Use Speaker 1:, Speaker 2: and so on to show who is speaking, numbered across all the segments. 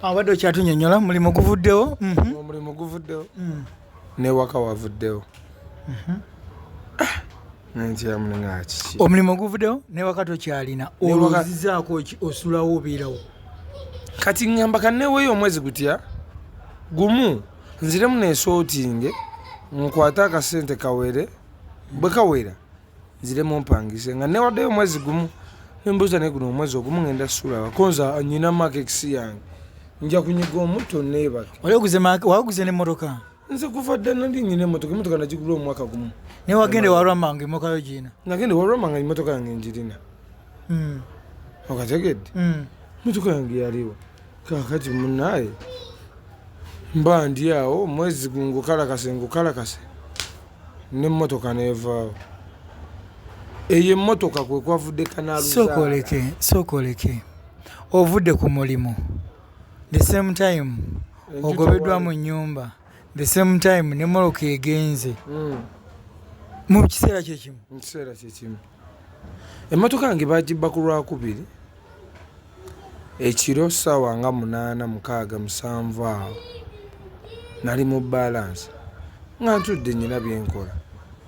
Speaker 1: Abadde okyatunyonnyola mulimu guvuddewo.
Speaker 2: Omulimu guvuddewo ne waka wavuddewo. Nentyamulinga kiki
Speaker 1: omulimu guvuddewo ne waka tokyalina olwozizaako osulawo obeerawo
Speaker 2: kati ngamba kanneweeyo omwezi gutya gumu nziremu neesootinge nkwate akasente kawere bwe kawera nziremu mpangise nga newaddeyo omwezi gumu nembuuza naye guno omwezi ogumu ngenda sula konza nyina makekisi yange nja kunyiga omuto neebake
Speaker 1: waguze n'emmotoka
Speaker 2: nze kuva dda nali nyina emmotoka nagigula omwaka gumu
Speaker 1: ne wagende walwama nga emmotoka yo giina
Speaker 2: nagende walwama nga emmotoka yange njirina okategedde emmotoka yange yaliwo kakati munaaye mba ndi awo omwezi ngukalakase n'emmotoka neevaawo eyo emmotoka kwe kwavudde kanaaluzaala
Speaker 1: sookoleke ovudde ku mulimu the same time ogobeddwa mu nnyumba the same time n'emmoloka egenze mu kiseera kyekimu
Speaker 2: emmotoka yange bagibba ku lwakubiri ekiro ssaawa nga 8:60-7 awo nali mu balance nga ntudde nnyina byenkola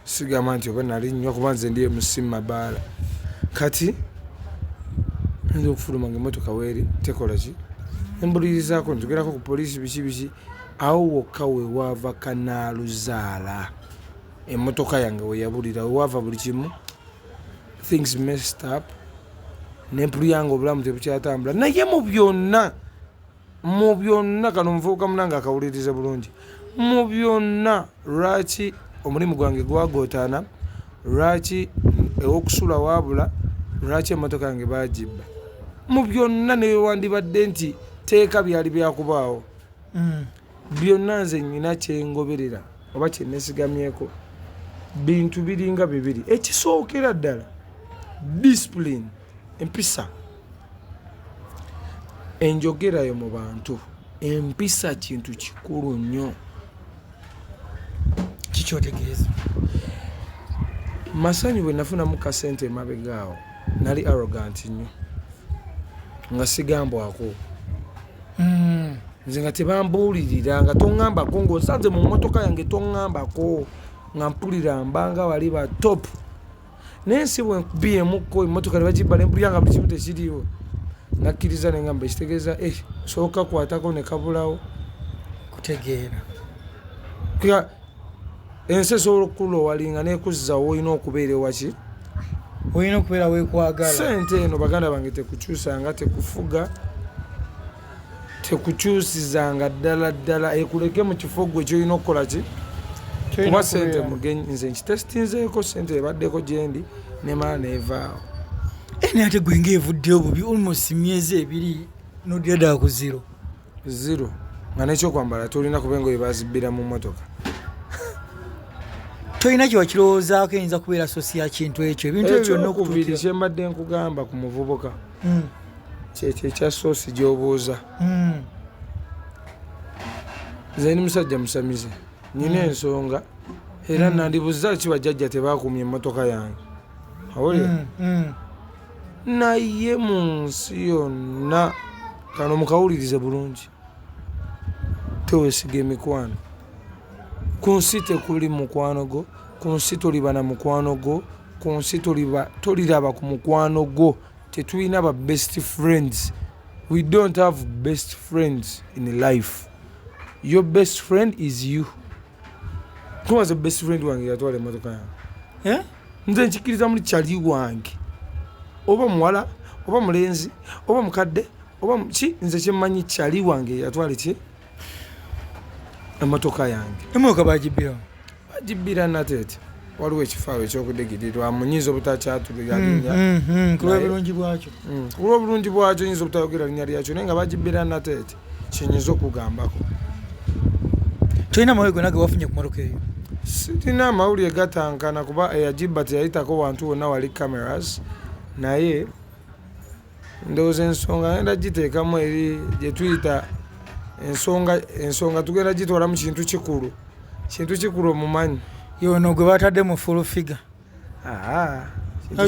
Speaker 2: sigamba nti oba nali nnywa kuba nze ndi emusimu mabaala kati nza okufuluma nga emmotoka weeri tekola ki embulirizaako ntugerako ku poliisi biki awo wokka wewaava kanaaluzaala emmotoka yange weyabulira wewaava buli kimu things messed up n'empulu yange obulamu tebukyatambula naye mu byonna kano omuvubuka munange akawulirize bulungi mu byonna lwaki omulimu gwange gwagootaana lwaki ewokusula waabula lwaki emmotoka yange bagibba mu byonna newandibadde nti teeka byali byakubaawo byonna nze nnyina kyengoberera oba kyenesigamyeko bintu biringa bibiri ekisookera ddala discipline empisa enjogerayo mu bantu empisa kintu kikulu nnyo
Speaker 1: kikyotegeeza
Speaker 2: masanyu bwe nafunamu kasente emabegaawo nali arrogant nnyo nga sigambwako nze nga tebambuulirira nga toŋŋambako ng'osanze mu mmotoka yange toŋŋambako nga mpulira mbanga wali ba top naye si bwe nkubiyemukko emmotoka ne bagibba nempulira nga buli kimu tekiriiwo nakkiriza naye nga mbekitegeeza sooka kwatako ne kabulawo
Speaker 1: kutegeera
Speaker 2: ensi esobola okukuloowalinga neekuzzawo olina okubeera ewaki
Speaker 1: olina okubeera weekwagala
Speaker 2: sente eno baganda bange tekukyusanga tekufuga tekukyusizanga ddala ekuleke mu kifo gwe kyolina okukola ki kuba sente mugenyi nze nkitesitinzeeko sente ebaddeko gyendi nemala neevaawo
Speaker 1: naye ate gwe ngaevuddeyo bubi almost myezi 2 nodira ddala ku zero nga nekyokwambala tolina kuba engoye bazibbira mu mmotoka tolina kyewakirowoozaako eyinza kubeera sosi ya kintu ekyo ebintu ebyo byonna
Speaker 2: okubiri kyembadde nkugamba ku muvubuka kyekyo ekya soosi gy'obuuza nze ni musajja musamize nina ensonga era nandibuza ki bajjajja tebakumya emmotoka yange awulira naye mu nsi yonna kano mukawulirize bulungi teweesiga emikwano ku nsi tekuli mukwano gwo ku nsi toliba na mukwano gwo ku nsi toliraba ku mukwano gwo tetulina ba best friends. We don't have best friends in life. Your best friend is you. Who was the best friend wange yatwala emmotoka yange? Nze nkikiriza muli kyali wange oba muwala oba mulenzi oba mukadde oba ki nze kyemmanyi kyali wange yatwala ki emmotoka yange.
Speaker 1: Emmotoka
Speaker 2: bagibbira nateete waliwo ekifaawo ekyokudegirirwa munyiza obutakyatulira linnya
Speaker 1: kulwa bulungi bwakyo
Speaker 2: kulwa bulungi bwakyo nyinza obutayogera linnya lyakyo naye nga bagibbira nateete kinyiza okugambako.
Speaker 1: Tolina amawulire gonna ge wafunye ku mmotoka eyo?
Speaker 2: Sirina amawulire gatankana kuba eyagibba teyayitako wantu wonna wali cameras naye ndowooza ensonga ngenda giteekamu eri gye tuyita ensonga tugenda gitwala mu kintu kikulu omumanyi
Speaker 1: yono gwe batadde mu full figure.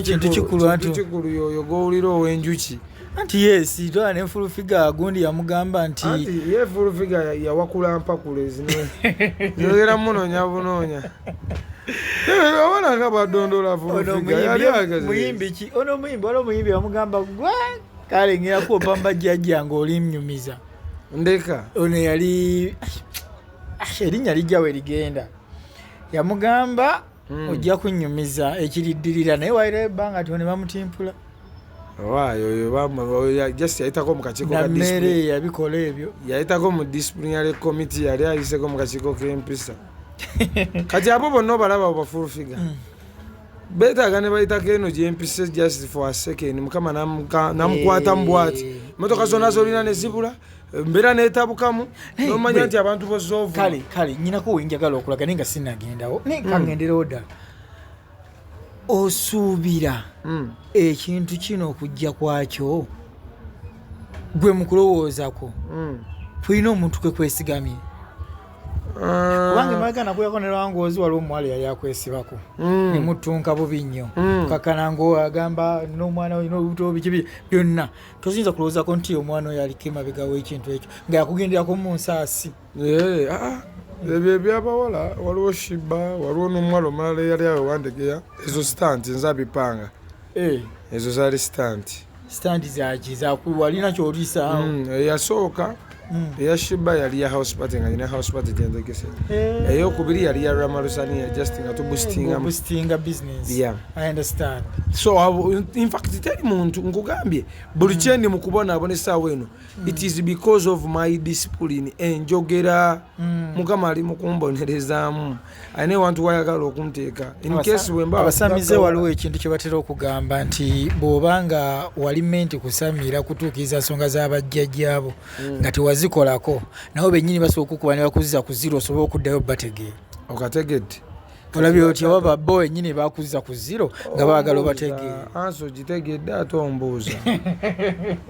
Speaker 2: kintu
Speaker 1: kikulu
Speaker 2: yoyo gowulira ow'enjuki
Speaker 1: anti yes toa ne full figure gundi yamugamba nti
Speaker 2: ye full figure yawakula mpakule zino yogera munonya bunonya abana nga badondola full figure yali agaze
Speaker 1: muyimbi ki ono muyimbi yamugamba gwa kale ngira ko pamba jjajja ng'olimnyumiza
Speaker 2: ndeka
Speaker 1: ono yali erinnya lijjawe ligenda yamugamba ojja kunnyumiza ekiriddirira naye waira ebbanga tone bamutimpula
Speaker 2: waayo just yayitako mu kakiiko ka
Speaker 1: nammere yabikola ebyo
Speaker 2: yayitako mu disciplinary committee yali ayiseko mu kakiiko k'empisa kati abo bonna obalaba oba full figure betaaga ne bayitako eno gyempise just for a second mukama namukwata mu bwati emotoka zonna zolina ne zibula mbeera neetabukamu nomanya nti abantu bozoovu
Speaker 1: kale nyinako wenjagala okulaga naye nga sinnagendawo naye kangenderewo ddala osuubira ekintu kino okujja kwakyo gwe mu kulowoozako tulina omuntu kwe kwesigamye kubanga emabega nakuyako ne lwangoozi waliwo omuwala yali akwesibako nemutunka bubi nnyo kakanango agamba n'omwana olina olubuto biki byonna tosinza kulowoozako nti omwana oyo aliko emabega w'ekintu ekyo nga yakugenderako mu nsaasi
Speaker 2: ebyo ebyabawala waliwo shiba waliwo n'omuwala omulala eyali awe wandegeya ezo sitanti nzabipanga ezo zaali sitanti
Speaker 1: zaki walina kyoliisaawo
Speaker 2: eyasooka eya shiba yali ya house party nga nyina house party gyendegese eyokubiri yali ya ramalusania just nga
Speaker 1: tubustinga business.
Speaker 2: Yeah.
Speaker 1: I understand.
Speaker 2: So in fact teri muntu nkugambye buli kyendi mu kubona abone saawa eno it is because of my discipline enjogera mukama ali mu kumbonerezaamu ane wantu wayagala okunteeka in case wemba
Speaker 1: abasamize waliwo ekintu kye batera okugamba nti bw'obanga wali menti kusamira kutuukiriza nsonga z'abajjajjaabo nga tewazikolako nabo bennyini basooka okuba ne bakuzza ku zero osobola okuddayo bategeera
Speaker 2: okategedde
Speaker 1: olabye oti aba bo ennyini bakuzza ku zero nga baagala obategeera
Speaker 2: anso gitegedde ate ombuuza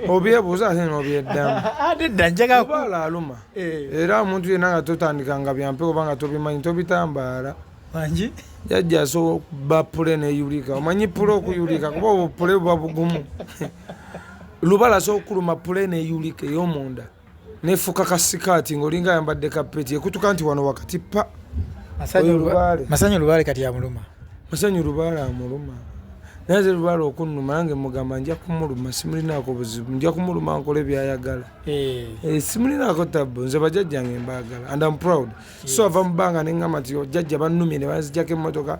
Speaker 2: obyebuuza ate n'obyeddamu
Speaker 1: ate dda njagala
Speaker 2: kubaala aluma era omuntu yenna nga totandika nga byampe oba nga tobimanyi tobitambaala
Speaker 1: wangi
Speaker 2: jajja asobola okuba pule neyulika omanyi pule okuyulika kuba obwo pule buba bugumu lubala asobola okuluma pule neyulika ey'omunda nefuuka kasikaati ng'olinga ayambadde kapeti ekutuka nti wano wakati pa
Speaker 1: masanyu lubaale kati amuluma
Speaker 2: masanyu lubaale amuluma naye ze lubaale okunnuma nange mugamba nja kumuluma simulinaako buzibu nja kumuluma nkole byayagala simulinaako tabbu nze bajjajjange mbaagala and I'm proud so ava mu bbanga neŋŋamba nti jjajja bannumye ne banzijjako emmotoka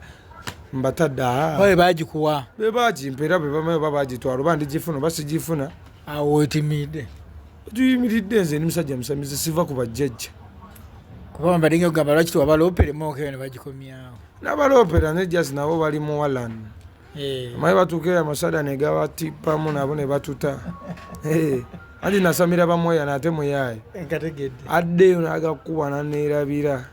Speaker 2: mbatadde
Speaker 1: babe baagikuwa
Speaker 2: be baagimpeera be bamayo ba baagitwala oba ndigifuna oba sigifuna
Speaker 1: awo wetimidde
Speaker 2: tuyimiridde nze ni musajja musamize siva ku bajjajja
Speaker 1: kuba mbadde ogamba lwaki tewabaloopera emokeyo ne bagikomyawo
Speaker 2: n'abaloopera ne jasi nabo bali mu walani amaye batuukeyo amasada ne gabatipamu nabo ne batuta anti nasamira bamweya nate muyaaye addeyo n'agakuba naneerabira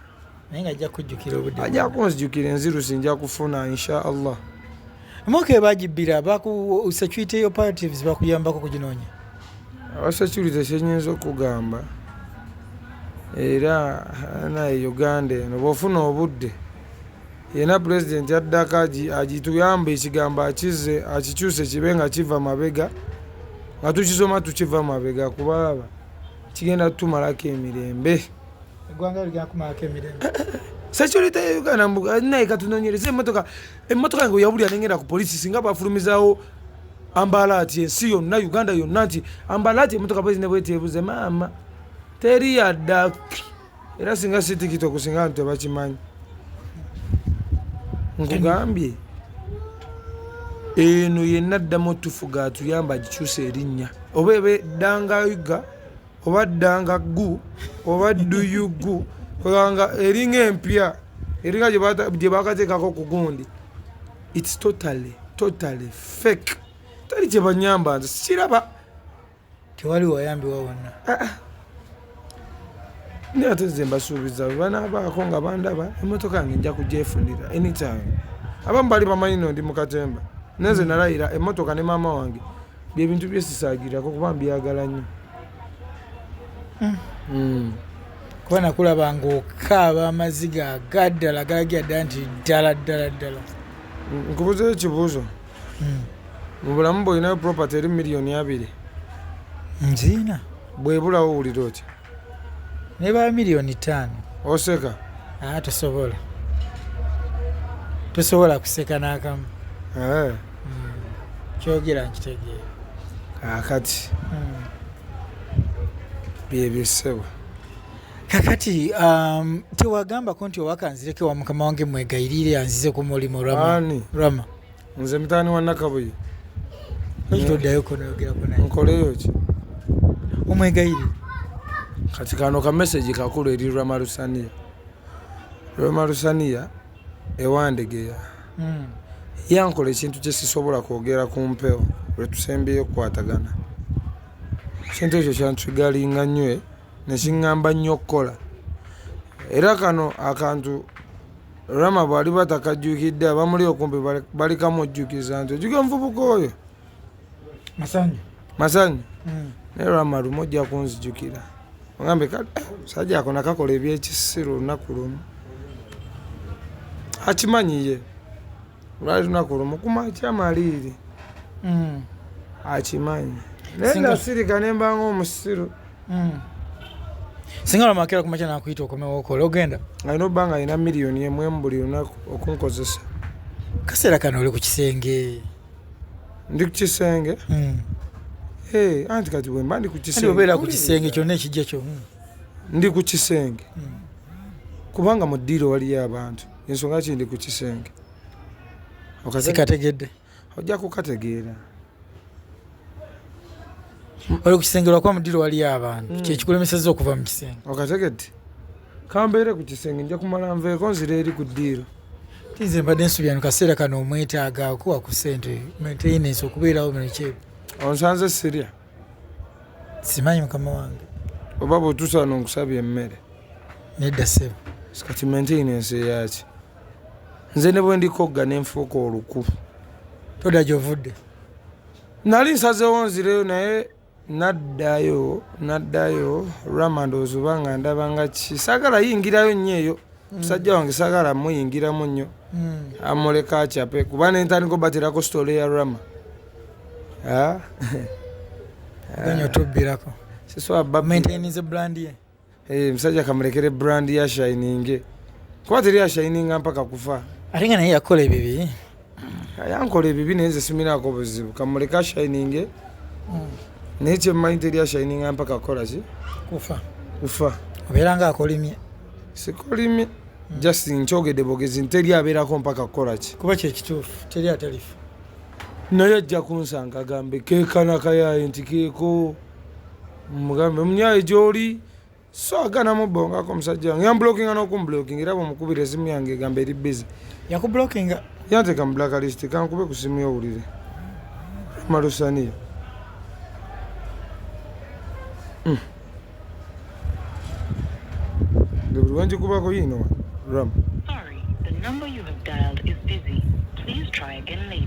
Speaker 1: naye nga ajja kujjukira obudde
Speaker 2: ajja kunzijukira enzirusi nja kufuna insha allah
Speaker 1: emokeyo bagibbira security operatives bakuyambako kuginoonya
Speaker 2: abasecurity kyenyinza okugamba era naye uganda eno bwofuna obudde yena pulezidenti addako agituyamba ekigambo akize akikyuse kibe nga kiva mabega nga tukisoma tukiva mabega kubaaba kigenda tutumalako emirembe
Speaker 1: eggwanga ligenda kumalako emirembe
Speaker 2: security ya uganda naye katunonyereza emmotoka yange oyabulya nengenda ku polisi singa bafulumizaawo ambalaati ensi yonna uganda yonna nti ambalaati emmotoka bwezine bwetebuze maama teri yadda era singa sitikito kusinga nti tebakimanyi nkugambye eno yenna ddamu tufuga atuyamba agikyusa erinnya oba ebeddangayuga oba ddangaggu oba dduyuggu nga eringa empya eringa gye bakateekako ku gundi its totally fake tali kye banyamba nze sikiraba
Speaker 1: tewali wayambiwa wonna
Speaker 2: naye ate nze mbasuubiza banaabaako nga bandaba emmotoka yange nja kugyefunira anytime abamu bali bamanyi no ndi mu katemba naye nze nalayira emmotoka ne maama wange byebintu byesisaagirako kuba mbyagala nnyo
Speaker 1: kuba nakulaba ng'okaaba amaziga agaddala galagira ddala nti ddala
Speaker 2: nkubuzeyo ekibuuzo mu bulamu bwolinayo property eri $2 million
Speaker 1: nzina
Speaker 2: bwebulawo owulira otya
Speaker 1: neba $5,000,000
Speaker 2: oseka
Speaker 1: tosobola kuseka n'akamu
Speaker 2: Eh,
Speaker 1: kyogera nkitegeera
Speaker 2: kaakati byebyo ssebo
Speaker 1: kakati tewagambako nti owakanzireke wa mukama wange mwegayirire anzize ku mulimu
Speaker 2: ani
Speaker 1: Rama
Speaker 2: nze mutaani wa Nakabuye
Speaker 1: ekitoddayoko noyogerako naye
Speaker 2: nkoleyo ki
Speaker 1: omwegayirire
Speaker 2: kati kano ka message kakulu eri Rama Lusania ewandegeya yankola ekintu kye sisobola kwogera ku mpewo lwe tusembeyo okukwatagana ekintu ekyo kyantrigalinga nnyo nekiŋŋamba nnyo okukola era kano akantu Rama bwali batakajjukidde abamuli okumpi balikamu ojjukiza nti ojjuka omuvubuka oyo masanyu naye Rama lumu ojja kunzijukira ogambe kale sajja ako nakakola ebyekisiru olunaku lumu akimanyiye lwali lunaku lumu kumakya maliiri akimanyi naye nasirika nembanga omusiru
Speaker 1: singa lwamakera kumakya nakuyita okomewo okola ogenda
Speaker 2: alina obba nga alina $1,000,000 mu buli lunaku okunkozesa
Speaker 1: kaseera kano oli ku kisenge
Speaker 2: ndi ku kisenge anti kati bwemba ndi ku kisenge
Speaker 1: obeera ku kisenge kyonna ekijja kyo
Speaker 2: ndi ku kisenge kubanga mu ddiiro waliyo abantu ensonga ki ndi ku kisenge
Speaker 1: sikategedde
Speaker 2: ojja kukategeera
Speaker 1: oli ku kisenge lwakuba mu ddiiro waliyo abantu kyekikulemesezza okuva mu kisenge
Speaker 2: okategedde kambeere ku kisenge nja kumala nveeko nzira eri ku ddiiro
Speaker 1: tinze mbadde nsubira mu kaseera kano omwetaaga akuwa ku ssente maintenance okubeerawo bino kyebyo
Speaker 2: onsanze sirya
Speaker 1: simanyi mukama wange
Speaker 2: oba bwetusaana nkusabya emmere
Speaker 1: nedda ssebo
Speaker 2: kati maintenance eyaki nze ne bwe ndikogga nenfuuka oluku
Speaker 1: todda gyovudde
Speaker 2: nali nsazeewo nzireyo naye naddayo Rama ndowooza oba nga ndaba nga ki saagala yingirayo nnyo eyo musajja wange saagala muyingiramu nnyo amuleka acyape kuba nentandika obaterako sitole ya Rama
Speaker 1: ganya otubbirako
Speaker 2: siswabaintainize
Speaker 1: brand ye
Speaker 2: musajja kamulekere brand ya shining kuba teri yashininga mpaka kufa
Speaker 1: ate nga naye yakola ebibi
Speaker 2: yankola ebibi naye nze siminaako buzibu kamuleka shining naye kyemmanyi teri yashininga mpaka kukola ki kufa
Speaker 1: obeera nga akolimye
Speaker 2: sikolimye just nkyogedde bogezi nteri abeerako mpaka kukola ki
Speaker 1: kuba kyekituufu teri atalifu
Speaker 2: naye ajja kunsanga agambe keekanakayaye nti keeko mugambe munyaye gy'oli so aganamubongako omusajja wange yambulookinga n'okumbulookinga era bwemukubira esimu yange egamba eri bizi
Speaker 1: yakubulookinga
Speaker 2: yanteeka mu blacklist kankube ku simu yowulire Malusania buli wenjikubako yino Rama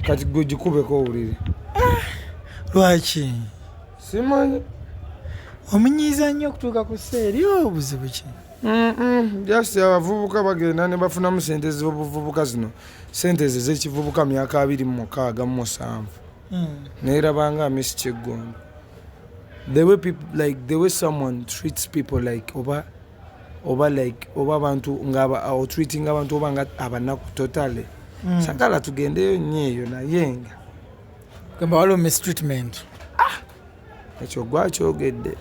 Speaker 2: kati gwe gikubeko owulire
Speaker 1: lwaki
Speaker 2: simanyi
Speaker 1: omunyiiza nnyo okutuuka ku sseeri obuzibu ki
Speaker 2: just abavubuka bagenda ne bafunamu sente z'obuvubuka zino sente ze z'ekivubuka myaka 26 naye rabanga Miss Kyeggombe the way someone treats people like oba abantu nga treating abantu oba nga abanaku totally sagala tugendeyo nnyo eyo naye nga
Speaker 1: gamba waliwo mistreatment
Speaker 2: ekyo gwakyogedde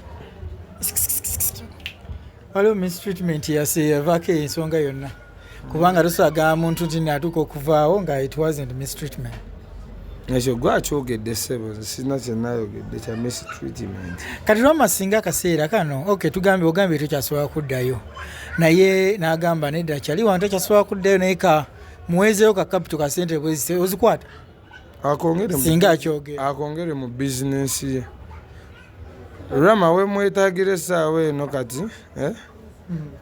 Speaker 1: waliwo mistreatment yavaako ensonga yonna kubanga tosagala muntu nti natuuka okuvaawo nga it wasn't mistreatment
Speaker 2: ekyo gwakyogedde ssebo sirina kyenayogedde kya mistreatment
Speaker 1: kati Rama singa akaseera kano ogambye tokyasobola kuddayo naye n'agamba nedda kyali wantu takyasobola kuddayo naye ka muwezeeyo ka capital ka sente ozikwata singa akyogera
Speaker 2: akongere mu bizinensi ye Rama we mwetagira essaawa eno kati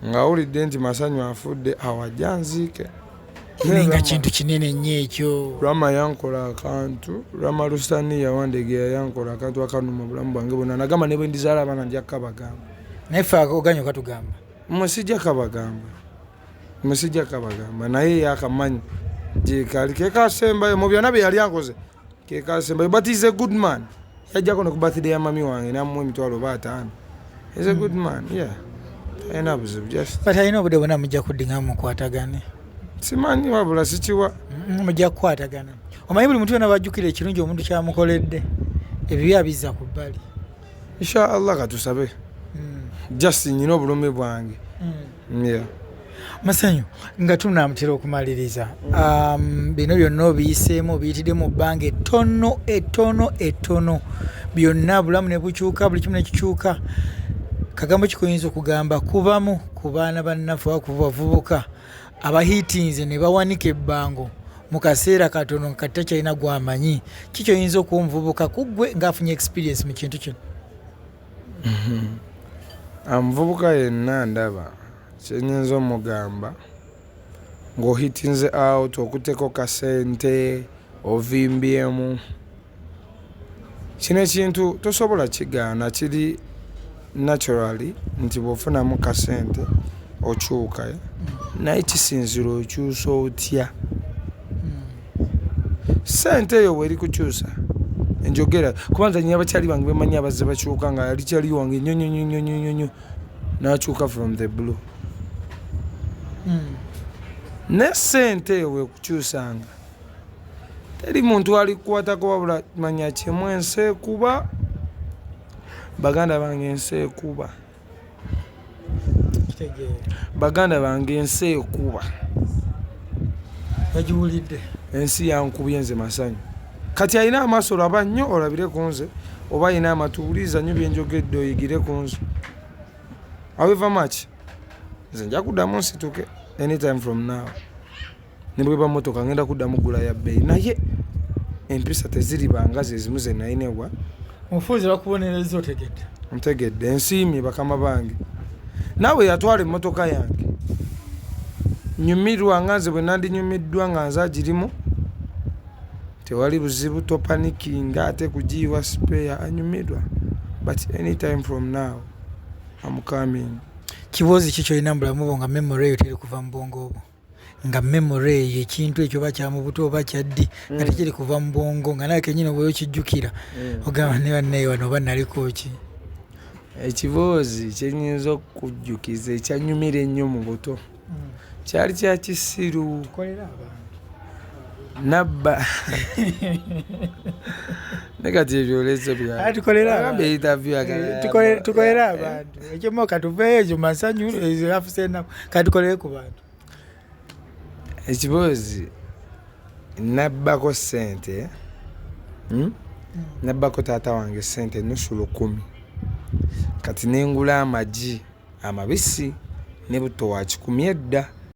Speaker 2: ng'awulidde nti Masanyu afudde awajja nziike
Speaker 1: nga kintu kinene nnyo ekyo
Speaker 2: Rama yankola akantu Rama Lusania Wandegeya yankola akantu akanuma obulamu bwange bwonna nagamba ne bwe ndizaala abaana nja kabagamba
Speaker 1: naye fe oganya okatugamba
Speaker 2: musijja kabagamba naye yakamanyi gyekali kekasembayo mu byonna bye yali ankoze kekasembayo but is a good man yajjako ne ku birthday ya mami wange namuwa emitwalo 5. He's a good man, yeah. Talina buzibu just.
Speaker 1: But alina obudde bwonna mujja kuddinga mukwatagane.
Speaker 2: Simanyi wabula sikiwa.
Speaker 1: Mujja kukwatagana. Omanyi buli muntu yonna bajjukira ekirungi omuntu kyamukoledde. Ebibi abizza ku bbali.
Speaker 2: Inshallah katusabe. Just nyina obulumi bwange. Yeah.
Speaker 1: Masanyu nga tunamutera okumaliriza. Bino byonna obiyiseemu obiyitidde mu bbanga ettono. Byonna bulamu ne bukyuka, buli kimu ne kikyuka. Kagambo kikoyinza okugamba kubamu ku baana bannaffe oba ku bavubuka abahiitinze ne bawanika ebbango mu kaseera katono kati takyalina gwamanyi. Kikyoyinza okuwa omuvubuka ku ggwe ng'afunye experience mu kintu kino.
Speaker 2: Omuvubuka yenna ndaba kyenyinza omugamba ng'ohitinze out okuteeko kasente ovimbyemu kino ekintu tosobola kigaana kiri naturally nti bw'ofunamu kasente okyuka naye kisinzira okyusa otya. Sente eyo bw'eri kukyusa enjogera kubanza nyina bakyali bange bemanyi abazze bakyuka nga yali kyali wange nyonyonyonyonyonyo n'akyuka from the blue. Ne sente eyo bwekukyusanga teri muntu alikukwatako wabula manya kimu ensi ekuba. Baganda bange ensi ekuba. Baganda bange ensi ekuba.
Speaker 1: Bagiwulidde. Ensi
Speaker 2: yankubye nze Masanyu. Kati alina amaaso olaba nnyo olabire ku nze oba alina amatuuliza nnyo byenjogedde oyigire ku nze. However much nze nja kuddamu nsituke anytime from now. Ne bweba mmotoka ngenda kuddamu gula ya bbeeyi naye empisa teziribanga ze zimu ze nayinebwa.
Speaker 1: Omufuuzi bakubonereza otegedde.
Speaker 2: Ntegedde ensiimye bakama bange. Naawe yatwala emmotoka yange. Nyumirwa nga nze bwe nandinyumiddwa nga nze agirimu. Tewali buzibu topanikinga ate kugiyiwa spare anyumirwa. But anytime from now I'm coming.
Speaker 1: Kibuuzi ki kyolina mu bulamu bwo nga memory eyo teri kuva mu bwongo obwo? Nga memory eyo ekintu ekyo oba kya mu buto oba kyaddi nga tekiri kuva mu bwongo nga nawe kennyini bwe okijjukira ogamba ne bannaye wano oba naliko ki?
Speaker 2: Ekibuuzi kyenyinza okujjukiza ekyanyumira ennyo mu buto kyali kya kisiru.
Speaker 1: Tukolera abantu.
Speaker 2: Nabba. Negati ebyolese bya.
Speaker 1: Tukolera
Speaker 2: abantu.
Speaker 1: Tukolera abantu. Ekyomoka tuveeyo ekyo Masanyu ezo afuse ennaku katukolere ku bantu.
Speaker 2: Ekibuuzi nabbako ssente. Nabbako taata wange ssente nusu 10. Kati nengula amagi amabisi ne buto wa 10 edda.